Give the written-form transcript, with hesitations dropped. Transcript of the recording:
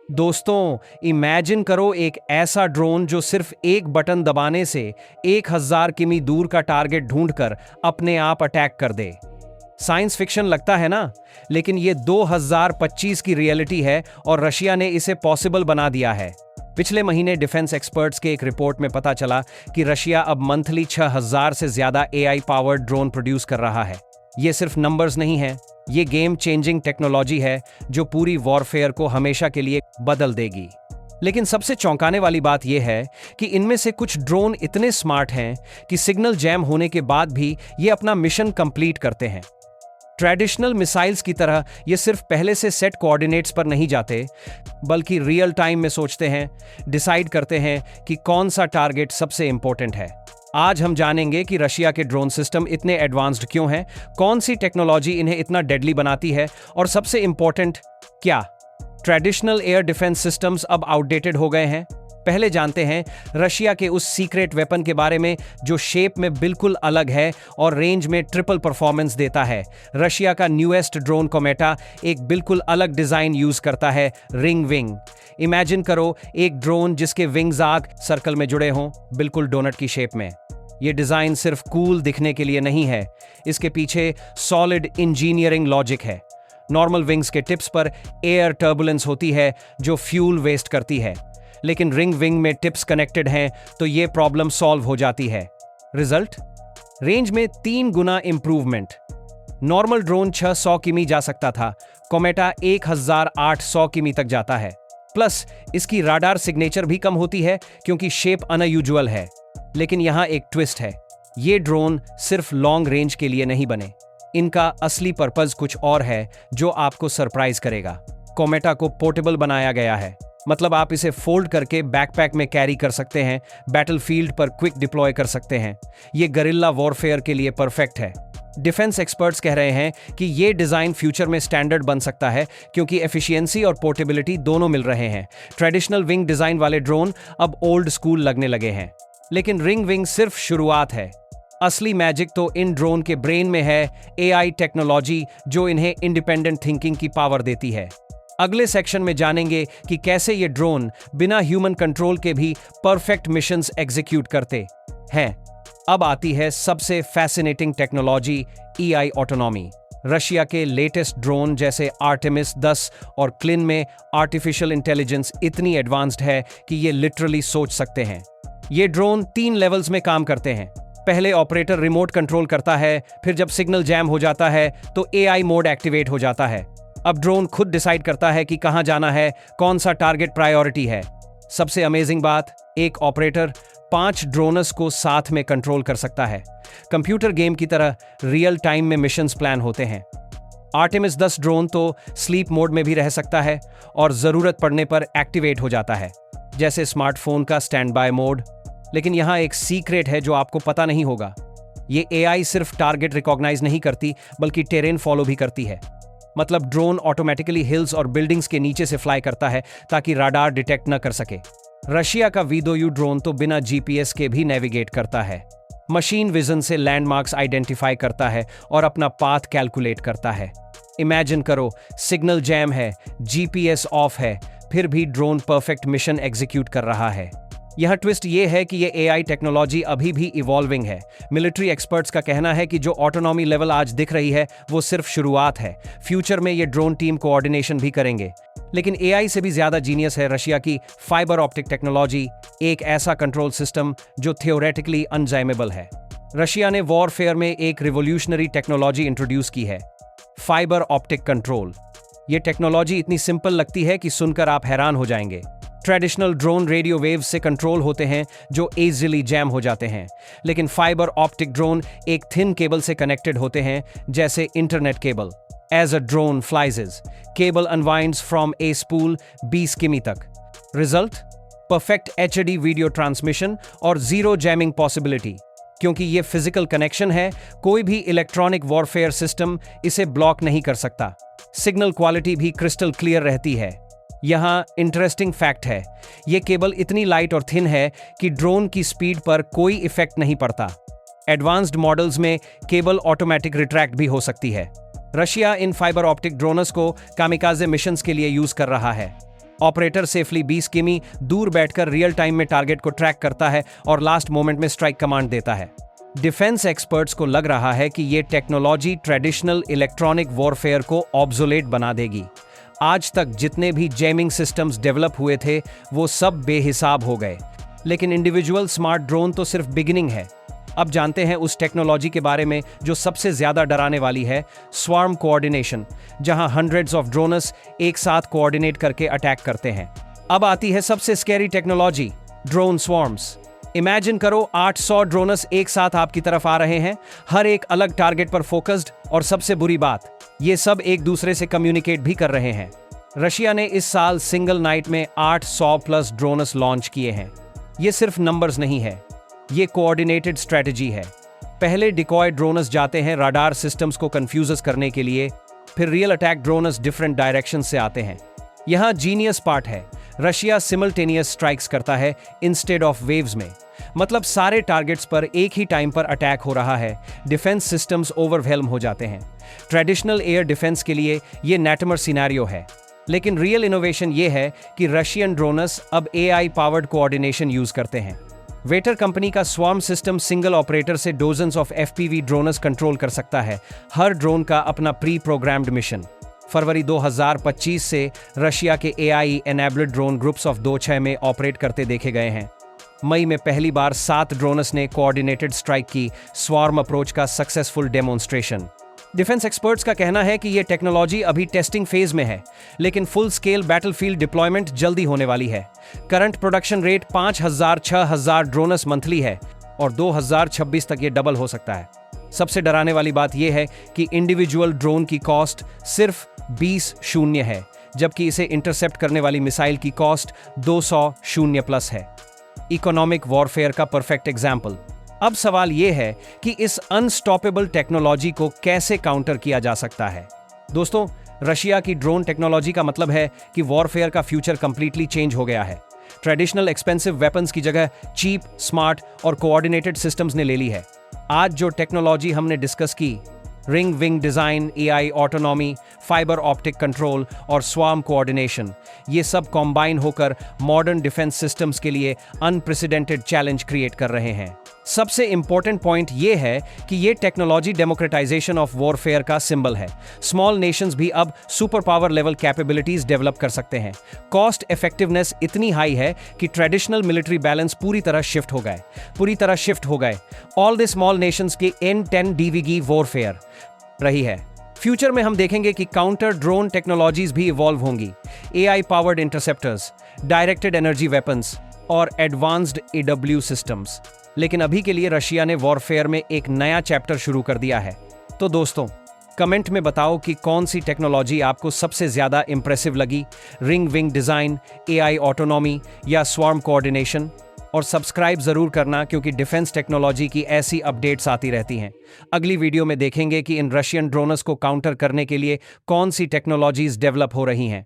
दोस्तों, इमेजिन करो एक ऐसा ड्रोन जो सिर्फ एक बटन दबाने से 1000 किमी दूर का टारगेट ढूंढकर अपने आप अटैक कर दे। साइंस फिक्शन लगता है ना, लेकिन ये 2025 की रियलिटी है और रशिया ने इसे पॉसिबल बना दिया है। पिछले महीने डिफेंस एक्सपर्ट्स के एक रिपोर्ट में पता चला कि रशिया अब मंथली 6000 से ज्यादा एआई पावर्ड ड्रोन प्रोड्यूस कर रहा है। ये सिर्फ नंबर्स नहीं है, ये गेम चेंजिंग टेक्नोलॉजी है जो पूरी वॉरफेयर को हमेशा के लिए बदल देगी। लेकिन सबसे चौंकाने वाली बात यह है कि इनमें से कुछ ड्रोन इतने स्मार्ट हैं कि सिग्नल जैम होने के बाद भी ये अपना मिशन कंप्लीट करते हैं। ट्रेडिशनल मिसाइल्स की तरह ये सिर्फ पहले से सेट कोऑर्डिनेट्स पर नहीं जाते, बल्कि रियल टाइम में सोचते हैं, डिसाइड करते हैं कि कौन सा टारगेट सबसे इंपॉर्टेंट है। आज हम जानेंगे कि रशिया के ड्रोन सिस्टम इतने एडवांस्ड क्यों हैं, कौन सी टेक्नोलॉजी इन्हें इतना डेडली बनाती है, और सबसे इंपॉर्टेंट, क्या ट्रेडिशनल एयर डिफेंस सिस्टम्स अब आउटडेटेड हो गए हैं। पहले जानते हैं रशिया के उस सीक्रेट वेपन के बारे में जो शेप में बिल्कुल अलग है और रेंज में ट्रिपल परफॉर्मेंस देता है। रशिया का न्यूएस्ट ड्रोन कोमेटा एक बिल्कुल अलग डिजाइन यूज करता है, रिंग विंग। इमेजिन करो एक ड्रोन जिसके विंग्स आग सर्कल में जुड़े हों, बिल्कुल डोनट की शेप में। ये डिजाइन सिर्फ कूल दिखने के लिए नहीं है, इसके पीछे सॉलिड इंजीनियरिंग लॉजिक है। नॉर्मल विंग्स के टिप्स पर एयर टर्बुलेंस होती है जो फ्यूल वेस्ट करती है, लेकिन रिंग विंग में टिप्स कनेक्टेड हैं तो ये प्रॉब्लम सॉल्व हो जाती है। रिजल्ट, रेंज में 3 गुना इंप्रूवमेंट। नॉर्मल ड्रोन 600 किमी जा सकता था, कोमेटा 1800 किमी तक जाता है। प्लस इसकी राडार सिग्नेचर भी कम होती है क्योंकि शेप अनयूजुअल है। लेकिन यहां एक ट्विस्ट है, ये ड्रोन सिर्फ लॉन्ग रेंज के लिए नहीं बने, इनका असली पर्पस कुछ और है जो आपको सरप्राइज करेगा। कोमेटा को पोर्टेबल बनाया गया है, मतलब आप इसे फोल्ड करके बैकपैक में कैरी कर सकते हैं, बैटलफील्ड पर क्विक डिप्लॉय कर सकते हैं। ये गरिल्ला वॉरफेयर के लिए परफेक्ट है। डिफेंस एक्सपर्ट्स कह रहे हैं कि ये डिजाइन फ्यूचर में स्टैंडर्ड बन सकता है क्योंकि एफिशिएंसी और पोर्टेबिलिटी दोनों मिल रहे हैं। ट्रेडिशनल विंग डिजाइन वाले ड्रोन अब ओल्ड स्कूल लगने लगे हैं। लेकिन रिंग विंग सिर्फ शुरुआत है, असली मैजिक तो इन ड्रोन के ब्रेन में है, एआई टेक्नोलॉजी जो इन्हें इंडिपेंडेंट थिंकिंग की पावर देती है। अगले सेक्शन में जानेंगे कि कैसे ये ड्रोन बिना ह्यूमन कंट्रोल के भी परफेक्ट मिशंस एग्जीक्यूट करते हैं। अब आती है सबसे fascinating technology, AI autonomy. Russia के लेटेस्ट ड्रोन जैसे आर्टेमिस 10 और क्लिन में आर्टिफिशियल इंटेलिजेंस इतनी एडवांस्ड है कि ये लिटरली सोच सकते हैं। ये ड्रोन 3 लेवल्स में काम करते हैं। पहले ऑपरेटर रिमोट कंट्रोल करता है, फिर जब सिग्नल जैम हो जाता है तो एआई मोड एक्टिवेट हो जाता है। अब ड्रोन खुद डिसाइड करता है कि कहां जाना है, कौन सा टारगेट प्रायोरिटी है। सबसे अमेजिंग बात, एक ऑपरेटर 5 ड्रोनर्स को साथ में कंट्रोल कर सकता है। कंप्यूटर गेम की तरह रियल टाइम में मिशंस प्लान होते हैं। आर्टेमिस 10 ड्रोन तो स्लीप मोड में भी रह सकता है और जरूरत पड़ने पर एक्टिवेट हो जाता है, जैसे स्मार्टफोन का स्टैंड बाय मोड। लेकिन यहां एक सीक्रेट है जो आपको पता नहीं होगा। ये एआई सिर्फ टारगेट रिकॉग्नाइज नहीं करती, बल्कि टेरेन फॉलो भी करती है। मतलब ड्रोन ऑटोमेटिकली हिल्स और बिल्डिंग्स के नीचे से फ्लाई करता है ताकि राडार डिटेक्ट न कर सके। रशिया का वीदोयू ड्रोन तो बिना जीपीएस के भी नेविगेट करता है, मशीन विजन से लैंडमार्क्स आइडेंटिफाई करता है और अपना पाथ कैलकुलेट करता है। इमेजिन करो, सिग्नल जैम है, जीपीएस ऑफ है, फिर भी ड्रोन परफेक्ट मिशन एग्जीक्यूट कर रहा है। यह ट्विस्ट ये है कि ये एआई टेक्नोलॉजी अभी भी इवॉल्विंग है। मिलिट्री एक्सपर्ट्स का कहना है कि जो ऑटोनॉमी लेवल आज दिख रही है वो सिर्फ शुरुआत है। फ्यूचर में ये ड्रोन टीम कोऑर्डिनेशन भी करेंगे। लेकिन एआई से भी ज्यादा जीनियस है रशिया की फाइबर ऑप्टिक टेक्नोलॉजी, एक ऐसा कंट्रोल सिस्टम जो थियोरेटिकली अनजैमेबल है। रशिया ने वॉरफेयर में एक रिवोल्यूशनरी टेक्नोलॉजी इंट्रोड्यूस की है, फाइबर ऑप्टिक कंट्रोल। ये टेक्नोलॉजी इतनी सिंपल लगती है कि सुनकर आप हैरान हो जाएंगे। ट्रेडिशनल ड्रोन रेडियो वेव्स से कंट्रोल होते हैं जो इजीली जैम हो जाते हैं, लेकिन फाइबर ऑप्टिक ड्रोन एक थिन केबल से कनेक्टेड होते हैं, जैसे internet cable. As a drone flies, cable unwinds from a spool 20 किमी तक। Result, perfect HD video transmission और जीरो जैमिंग पॉसिबिलिटी। क्योंकि ये फिजिकल कनेक्शन है, कोई भी इलेक्ट्रॉनिक वॉरफेयर सिस्टम इसे ब्लॉक नहीं कर सकता। सिग्नल क्वालिटी भी क्रिस्टल क्लियर रहती है। यहाँ इंटरेस्टिंग फैक्ट है, ये केबल इतनी लाइट और थिन है कि ड्रोन की स्पीड पर कोई इफेक्ट नहीं पड़ता। एडवांस्ड मॉडल्स में केबल ऑटोमेटिक रिट्रैक्ट भी हो सकती है। रशिया इन फाइबर ऑप्टिक ड्रोनर्स को कामिकाजे मिशंस के लिए यूज कर रहा है। ऑपरेटर सेफली 20 किमी दूर बैठकर रियल टाइम में टारगेट को ट्रैक करता है और लास्ट मोमेंट में स्ट्राइक कमांड देता है। डिफेंस एक्सपर्ट्स को लग रहा है कि ये टेक्नोलॉजी ट्रेडिशनल इलेक्ट्रॉनिक वॉरफेयर को ऑब्सोलेट बना देगी। आज तक जितने भी जैमिंग सिस्टम्स डेवलप हुए थे वो सब बेहिसाब हो गए, लेकिन इंडिविजुअल स्मार्ट ड्रोन तो सिर्फ बिगिनिंग है। अब जानते हैं उस टेक्नोलॉजी के बारे में जो सबसे ज्यादा डराने वाली है, स्वार्म कोऑर्डिनेशन, जहां हंड्रेड्स ऑफ ड्रोनस एक साथ कोऑर्डिनेट करके अटैक करते हैं। अब आती है सबसे scary technology, drone swarms. Imagine करो 800 ड्रोनस एक साथ आपकी तरफ आ रहे हैं, हर एक अलग टारगेट पर फोकस्ड, और सबसे बुरी बात, ये सब एक दूसरे से कम्युनिकेट भी कर रहे हैं। रशिया ने इस साल सिंगल नाइट में 800 प्लस ड्रोनस लॉन्च किए हैं। ये सिर्फ नंबर्स नहीं है, ये कोऑर्डिनेटेड स्ट्रेटजी है। पहले डिकॉय ड्रोनस जाते हैं राडार सिस्टम्स को कंफ्यूज करने के लिए, फिर real attack drones different direction से आते हैं। यहाँ जीनियस पार्ट है, रशिया सिमल्टेनियस स्ट्राइक्स करता है इंस्टेड ऑफ वेव्स में, मतलब सारे टारगेट्स पर एक ही टाइम पर अटैक हो रहा है। डिफेंस सिस्टम्स ओवरवेल्म हो जाते हैं। ट्रेडिशनल एयर डिफेंस के लिए ये नेटमर सिनेरियो है, लेकिन रियल इनोवेशन ये है कि रशियन ड्रोनस अब एआई पावर्ड कोऑर्डिनेशन यूज करते हैं। वेटर कंपनी का स्वार्म सिस्टम सिंगल ऑपरेटर से dozens of FPV drones control कर सकता है, हर ड्रोन का अपना प्री प्रोग्राम्ड मिशन। फरवरी 2025 से रशिया के AI enabled drone groups of 2-6 में ऑपरेट करते देखे गए हैं। मई में पहली बार 7 ड्रोनस ने कोऑर्डिनेटेड स्ट्राइक की, स्वार्म अप्रोच का सक्सेसफुल डेमोन्स्ट्रेशन। डिफेंस एक्सपर्ट्स का कहना है कि यह टेक्नोलॉजी अभी टेस्टिंग फेज में है, लेकिन फुल स्केल बैटलफील्ड डिप्लॉयमेंट जल्दी होने वाली है। Current production rate 5000-6000 drones monthly है और 2026 तक ये डबल हो सकता है। सबसे डराने वाली बात यह है कि इंडिविजुअल ड्रोन की कॉस्ट सिर्फ 20 शून्य है, जबकि इसे इंटरसेप्ट करने वाली मिसाइल की कॉस्ट 200 शून्य प्लस है। इकोनॉमिक वॉरफेयर का परफेक्ट एग्जाम्पल। अब सवाल यह है कि इस अनस्टॉपेबल टेक्नोलॉजी को कैसे काउंटर किया जा सकता है। दोस्तों, रशिया की ड्रोन टेक्नोलॉजी का मतलब है कि वॉरफेयर का फ्यूचर कंप्लीटली चेंज हो गया है। ट्रेडिशनल एक्सपेंसिव वेपन्स की जगह चीप, स्मार्ट और कोऑर्डिनेटेड सिस्टम्स ने ले ली है। आज जो टेक्नोलॉजी हमने डिस्कस की, ring wing design, AI autonomy, fibre optic control और स्वार्म कोऑर्डिनेशन, ये सब कॉम्बाइन होकर मॉडर्न डिफेंस सिस्टम्स के लिए अनप्रेसिडेंटेड चैलेंज क्रिएट कर रहे हैं। सबसे इंपॉर्टेंट पॉइंट ये है कि ये टेक्नोलॉजी डेमोक्रेटाइजेशन ऑफ वॉरफेयर का सिंबल है। स्मॉल नेशंस भी अब super power level capabilities develop कर सकते हैं। कॉस्ट इफेक्टिवनेस इतनी हाई है कि ट्रेडिशनल मिलिट्री बैलेंस पूरी तरह शिफ्ट हो गए। ऑल द स्मॉल नेशंस के N10 DVG वॉरफेयर रही है। फ्यूचर में हम देखेंगे कि काउंटर ड्रोन टेक्नोलॉजीज भी इवॉल्व होंगी, AI powered interceptors, directed energy weapons और एडवांस्ड AW सिस्टम्स। लेकिन अभी के लिए रशिया ने वॉरफेयर में एक नया चैप्टर शुरू कर दिया है। तो दोस्तों, कमेंट में बताओ कि कौन सी टेक्नोलॉजी आपको सबसे ज्यादा इंप्रेसिव लगी, ring wing design, AI autonomy या स्वार्म कोऑर्डिनेशन। और सब्सक्राइब जरूर करना, क्योंकि डिफेंस टेक्नोलॉजी की ऐसी अपडेट्स आती रहती हैं। अगली वीडियो में देखेंगे कि इन रशियन ड्रोनस को काउंटर करने के लिए कौन सी टेक्नोलॉजीज डेवलप हो रही हैं।